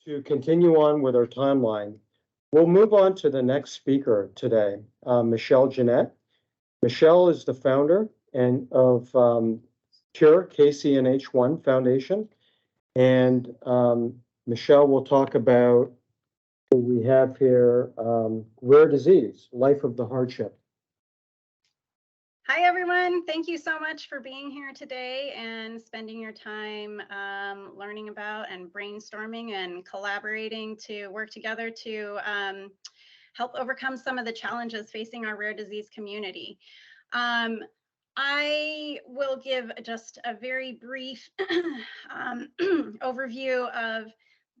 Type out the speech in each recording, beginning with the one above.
To continue on with our timeline, we'll move on to the next speaker today, Michaelle Jinnette. Michelle is the founder of Cure KCNH1 Foundation, and Michelle will talk about what we have here, rare disease, life of the hardship. Hi, everyone. Thank you so much for being here today and spending your time learning about and brainstorming and collaborating to work together to help overcome some of the challenges facing our rare disease community. I will give just a very brief overview of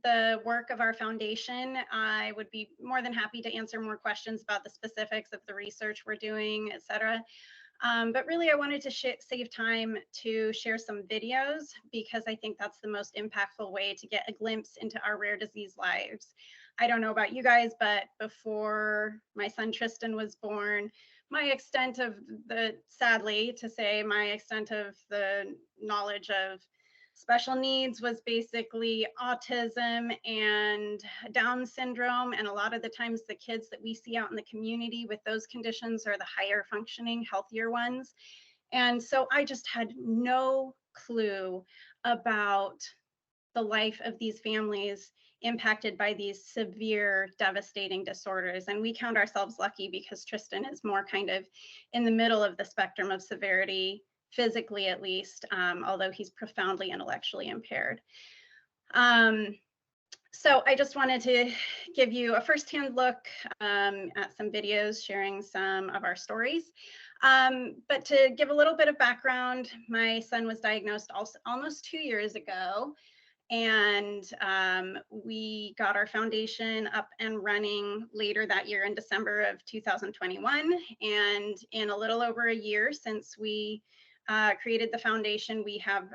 the work of our foundation. I would be more than happy to answer more questions about the specifics of the research we're doing, et cetera. But really, I wanted to save time to share some videos because I think that's the most impactful way to get a glimpse into our rare disease lives. I don't know about you guys, but before my son Tristan was born, sadly to say, my extent of the knowledge of special needs was basically autism and Down syndrome. And a lot of the times the kids that we see out in the community with those conditions are the higher functioning, healthier ones. And so I just had no clue about the life of these families impacted by these severe, devastating disorders. And we count ourselves lucky because Tristan is more kind of in the middle of the spectrum of severity, physically at least, although he's profoundly intellectually impaired. So I just wanted to give you a firsthand look at some videos sharing some of our stories. But to give a little bit of background, my son was diagnosed almost 2 years ago. And we got our foundation up and running later that year in December of 2021. And in a little over a year since we created the foundation, we have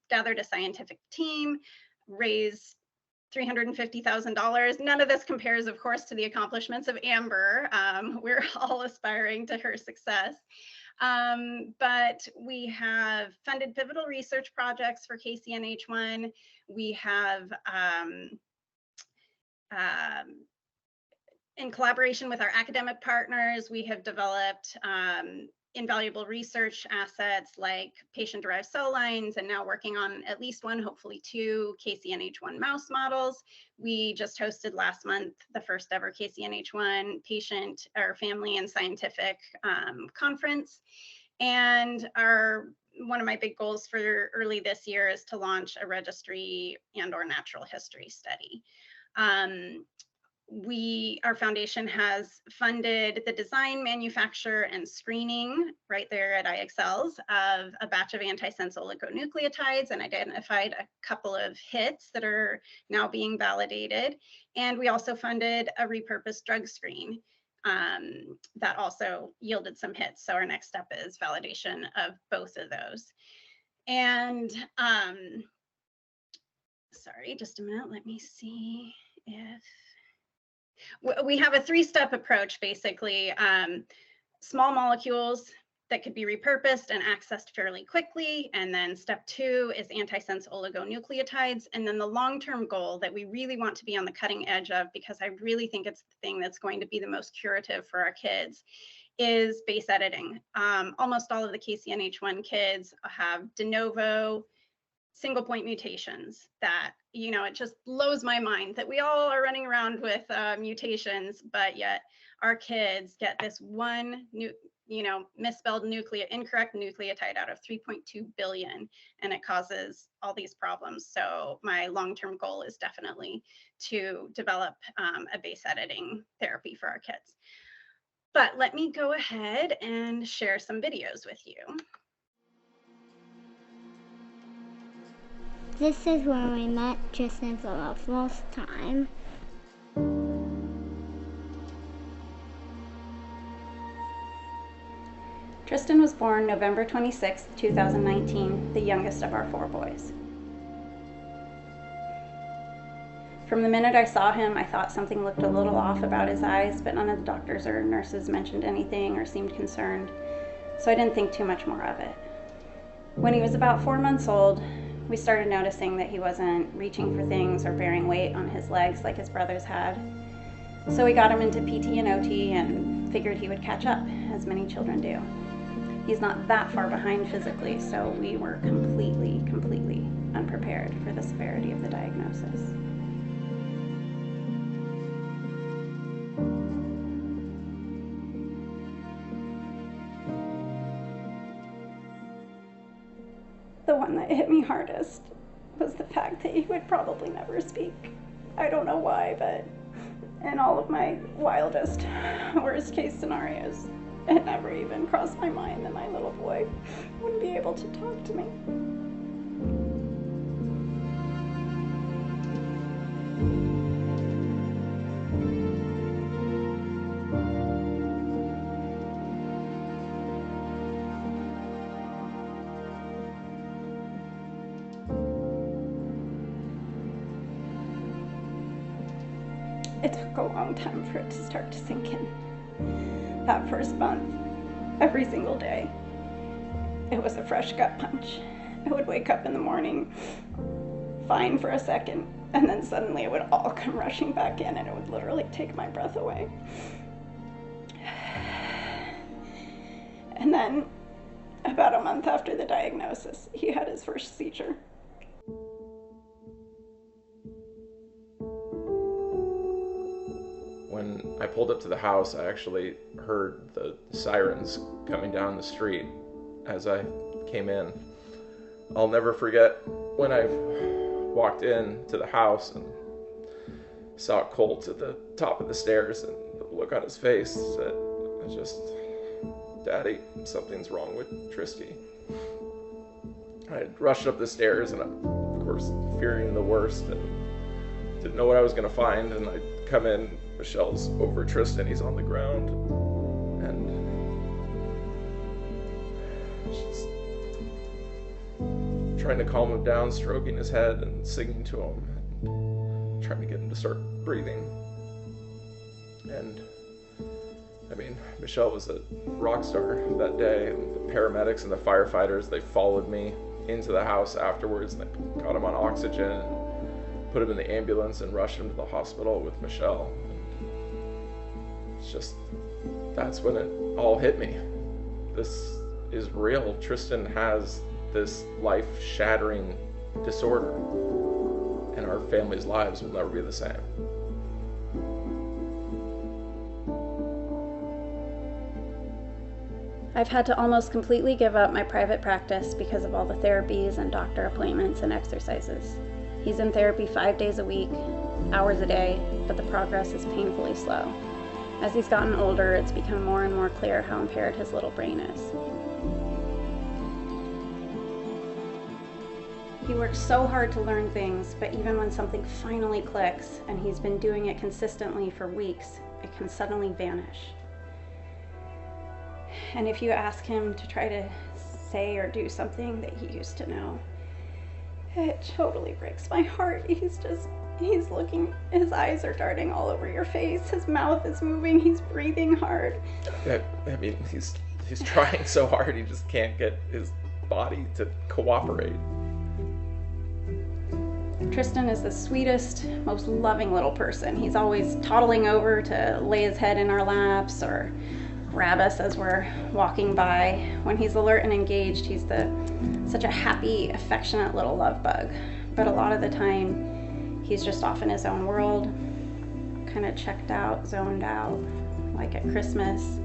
gathered a scientific team, raised $350,000. None of this compares, of course, to the accomplishments of Amber. We're all aspiring to her success. But we have funded pivotal research projects for KCNH1. We have, in collaboration with our academic partners, we have developed invaluable research assets like patient-derived cell lines, and now working on at least one, hopefully two, KCNH1 mouse models. We just hosted last month the first ever KCNH1 patient or family and scientific conference. And one of my big goals for early this year is to launch a registry and/or natural history study. Our foundation has funded the design, manufacture, and screening right there at IXLs of a batch of antisense oligonucleotides and identified a couple of hits that are now being validated. And we also funded a repurposed drug screen that also yielded some hits. So our next step is validation of both of those. And sorry, just a minute, let me see if we have a three-step approach, basically. Small molecules that could be repurposed and accessed fairly quickly. And then step two is antisense oligonucleotides. And then the long-term goal that we really want to be on the cutting edge of, because I really think it's the thing that's going to be the most curative for our kids, is base editing. Almost all of the KCNH1 kids have de novo single point mutations that, it just blows my mind that we all are running around with mutations, but yet our kids get this one misspelled incorrect nucleotide out of 3.2 billion, and it causes all these problems. So my long-term goal is definitely to develop a base editing therapy for our kids. But let me go ahead and share some videos with you. This is when we met Tristan for the first time. Tristan was born November 26, 2019, the youngest of our 4 boys. From the minute I saw him, I thought something looked a little off about his eyes, but none of the doctors or nurses mentioned anything or seemed concerned, so I didn't think too much more of it. When he was about 4 months old, we started noticing that he wasn't reaching for things or bearing weight on his legs like his brothers had. So we got him into PT and OT and figured he would catch up, as many children do. He's not that far behind physically, so we were completely unprepared for the severity of the diagnosis. The one that hit me hardest was the fact that he would probably never speak. I don't know why, but in all of my wildest, worst case scenarios, it never even crossed my mind that my little boy wouldn't be able to talk to me. It took a long time for it to start to sink in. That first month, every single day, it was a fresh gut punch. I would wake up in the morning, fine for a second, and then suddenly it would all come rushing back in, and it would literally take my breath away. And then, about a month after the diagnosis, he had his first seizure. When I pulled up to the house, I actually heard the sirens coming down the street as I came in. I'll never forget when I walked in to the house and saw Colt at the top of the stairs, and the look on his face said, Daddy, something's wrong with Tristy. I rushed up the stairs and, of course, fearing the worst and didn't know what I was going to find, and I come in, Michelle's over Tristan, he's on the ground, and she's trying to calm him down, stroking his head and singing to him, and trying to get him to start breathing. And I mean, Michelle was a rock star that day, and the paramedics and the firefighters, they followed me into the house afterwards, and they got him on oxygen and put him in the ambulance and rushed him to the hospital with Michelle. It's just, that's when it all hit me. This is real. Tristan has this life-shattering disorder, and our family's lives will never be the same. I've had to almost completely give up my private practice because of all the therapies and doctor appointments and exercises. He's in therapy 5 days a week, hours a day, but the progress is painfully slow. As he's gotten older, it's become more and more clear how impaired his little brain is. He works so hard to learn things, but even when something finally clicks, and he's been doing it consistently for weeks, it can suddenly vanish. And if you ask him to try to say or do something that he used to know, it totally breaks my heart. He's looking, his eyes are darting all over your face, his mouth is moving, he's breathing hard. I mean, he's trying so hard, he just can't get his body to cooperate. Tristan is the sweetest, most loving little person. He's always toddling over to lay his head in our laps or grab us as we're walking by. When he's alert and engaged, he's such a happy, affectionate little love bug. But a lot of the time, he's just off in his own world, kind of checked out, zoned out. Like at Christmas,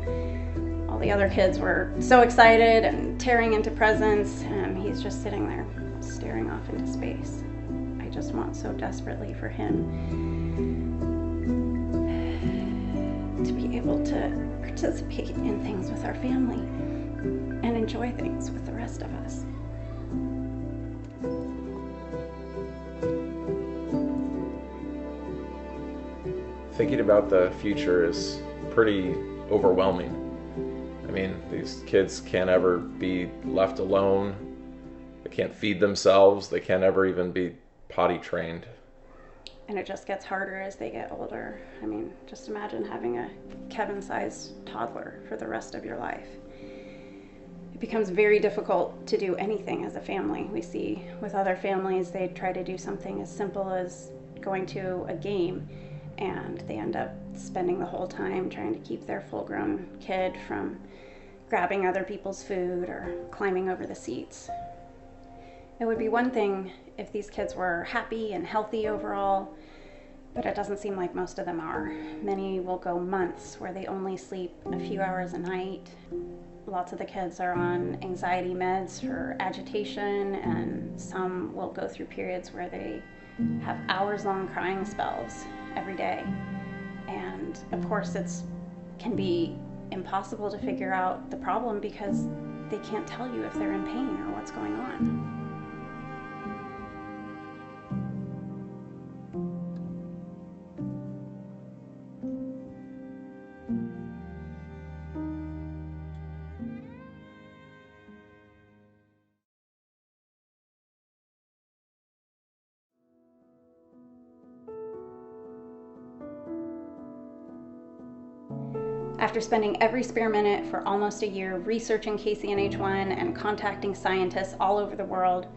all the other kids were so excited and tearing into presents, and he's just sitting there, staring off into space. I just want so desperately for him to be able to participate in things with our family and enjoy things with the rest of us. Thinking about the future is pretty overwhelming. I mean, these kids can't ever be left alone. They can't feed themselves. They can't ever even be potty trained. And it just gets harder as they get older. I mean, just imagine having a Kevin-sized toddler for the rest of your life. it becomes very difficult to do anything as a family. We see with other families, they try to do something as simple as going to a game, and they end up spending the whole time trying to keep their full-grown kid from grabbing other people's food or climbing over the seats. It would be one thing if these kids were happy and healthy overall, but it doesn't seem like most of them are. Many will go months where they only sleep a few hours a night. Lots of the kids are on anxiety meds for agitation, and some will go through periods where they have hours-long crying spells every day. And of course, it can be impossible to figure out the problem because they can't tell you if they're in pain or what's going on. After spending every spare minute for almost a year researching KCNH1 and contacting scientists all over the world,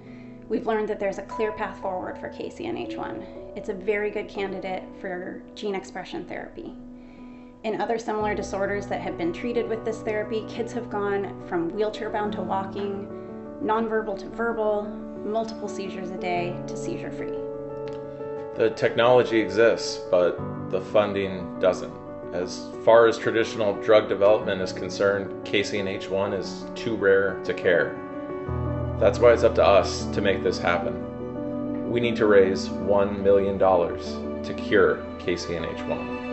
we've learned that there's a clear path forward for KCNH1. It's a very good candidate for gene expression therapy. In other similar disorders that have been treated with this therapy, kids have gone from wheelchair-bound to walking, nonverbal to verbal, multiple seizures a day to seizure-free. The technology exists, but the funding doesn't. As far as traditional drug development is concerned, KCNH1 is too rare to care. That's why it's up to us to make this happen. We need to raise $1 million to cure KCNH1.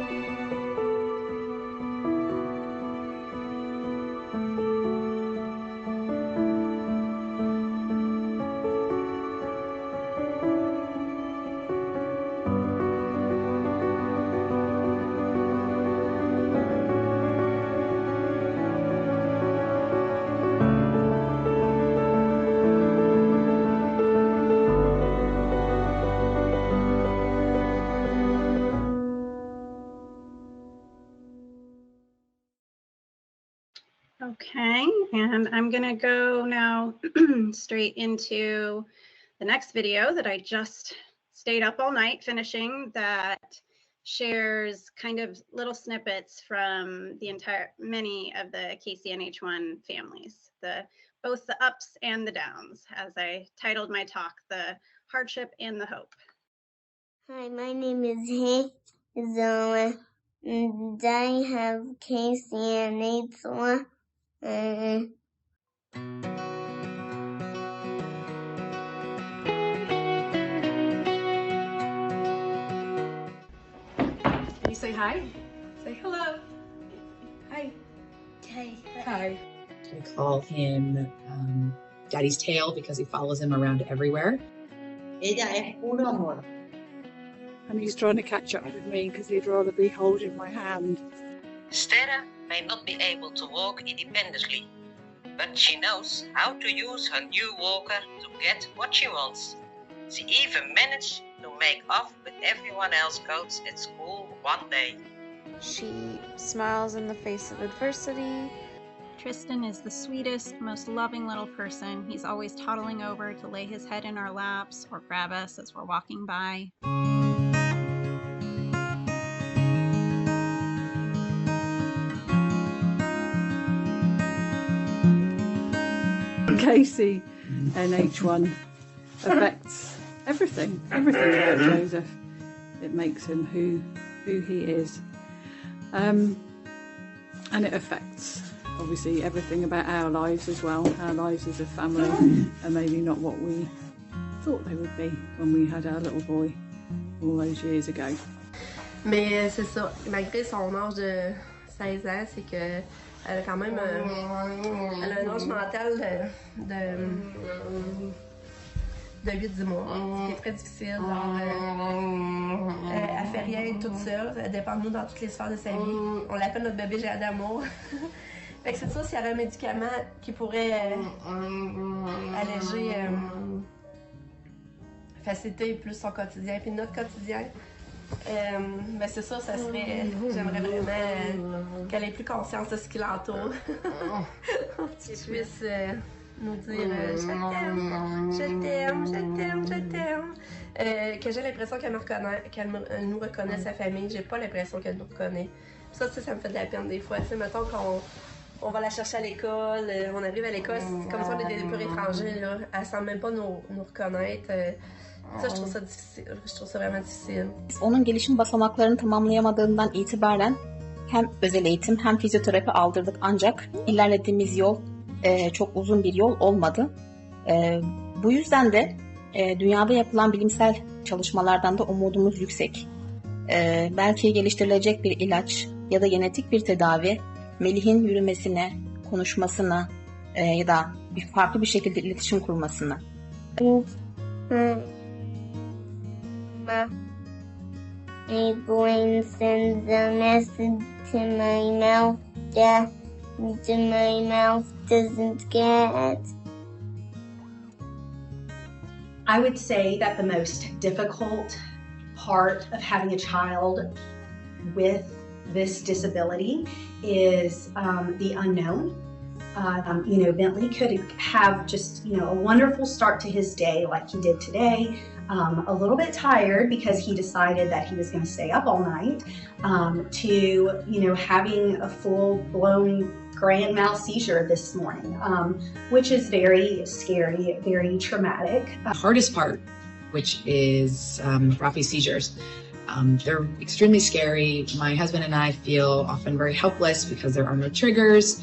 Okay, and I'm gonna go now straight into the next video that I just stayed up all night finishing, that shares kind of little snippets from the many of the KCNH1 families, both the ups and the downs, as I titled my talk, The Hardship and the Hope. Hi, my name is Hazel, and I have KCNH1. Can you say hi? Say hello. Hi. Hi. Hi. We call him Daddy's tail because he follows him around everywhere. And he's trying to catch up with me because he'd rather be holding my hand. Stella may not be able to walk independently, but she knows how to use her new walker to get what she wants. She even managed to make off with everyone else's coats at school one day. She smiles in the face of adversity. Tristan is the sweetest, most loving little person. He's always toddling over to lay his head in our laps or grab us as we're walking by. KCNH1 affects everything about Joseph. It makes him who he is. And it affects, obviously, everything about our lives as well. Our lives as a family are maybe not what we thought they would be when we had our little boy all those years ago. Mais c'est ça, malgré son âge de 16 ans, c'est que elle a quand même elle a un âge mental de 8-10 mois, ce qui est très difficile. Elle fait rien toute seule, elle dépend de nous dans toutes les sphères de sa vie. On l'appelle notre bébé géant d'amour. Fait que c'est ça, s'il y avait un médicament qui pourrait alléger, faciliter plus son quotidien, puis notre quotidien, Mais c'est ça, ça serait. J'aimerais vraiment qu'elle ait plus conscience de ce qui l'entoure. Qu'elle puisse nous dire je t'aime, je t'aime, je t'aime, je t'aime. Que j'ai l'impression qu'elle elle nous reconnaît, sa famille. J'ai pas l'impression qu'elle nous reconnaît. Ça, ça me fait de la peine des fois. Tu sais, mettons qu'on va la chercher à l'école, on arrive à l'école, c'est comme si on était des purs étrangers, là. Elle semble même pas nous reconnaître. Ça, je trouve ça difficile. Je trouve ça vraiment difficile. Onun gelişim basamaklarını tamamlayamadığından itibaren hem özel eğitim hem fizyoterapi aldırdık, ancak ilerlediğimiz yol çok uzun bir yol olmadı. Bu yüzden de dünyada yapılan bilimsel çalışmalardan da umudumuz yüksek. Belki geliştirilecek bir ilaç ya da genetik bir tedavi Melih'in yürümesine, konuşmasına ya da farklı bir şekilde iletişim kurmasına. My brain sends a message to my mouth that my mouth doesn't get. I would say that the most difficult part of having a child with this disability is the unknown. Bentley could have just, a wonderful start to his day like he did today. A little bit tired because he decided that he was going to stay up all night, to, having a full-blown grand mal seizure this morning, which is very scary, very traumatic. The hardest part, which is Rafi's seizures. They're extremely scary. My husband and I feel often very helpless because there are no triggers,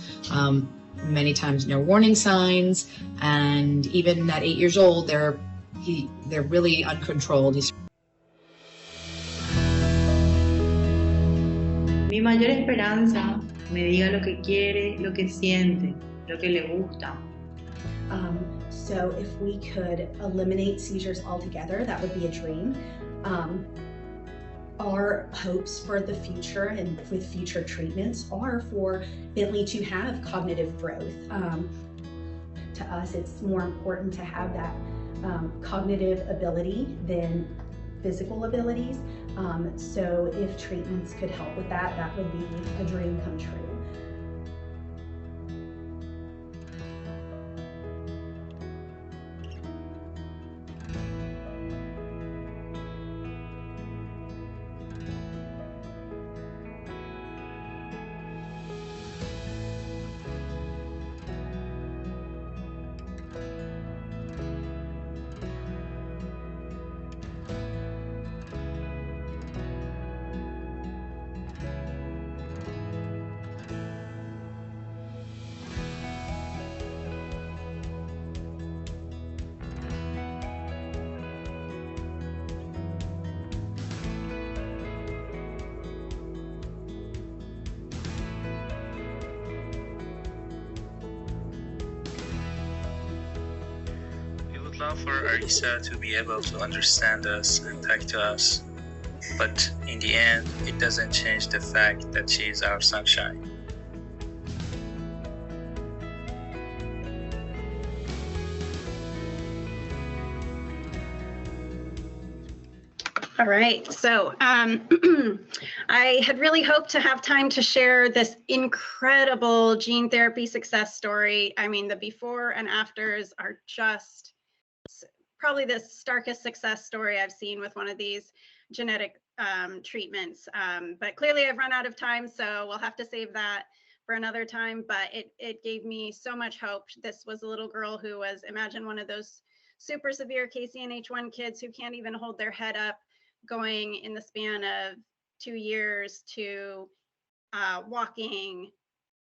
many times no warning signs, and even at 8 years old, they're really uncontrolled. Mi mayor esperanza, me diga lo que quiere, lo que siente, lo que le gusta. So if we could eliminate seizures altogether, that would be a dream. Our hopes for the future and with future treatments are for Bentley to have cognitive growth. To us, it's more important to have that cognitive ability than physical abilities. So if treatments could help with that, that would be a dream come true. Love for Arisa to be able to understand us and talk to us, but in the end, it doesn't change the fact that she is our sunshine. All right, so I had really hoped to have time to share this incredible gene therapy success story. I mean, the before and afters are just probably the starkest success story I've seen with one of these genetic treatments. But clearly I've run out of time, so we'll have to save that for another time. But it gave me so much hope. This was a little girl who was, imagine one of those super severe KCNH1 kids who can't even hold their head up, going in the span of 2 years to walking,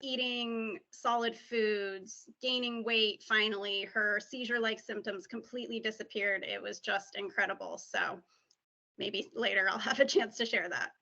eating solid foods, gaining weight. Finally, her seizure-like symptoms completely disappeared. It was just incredible. So maybe later I'll have a chance to share that.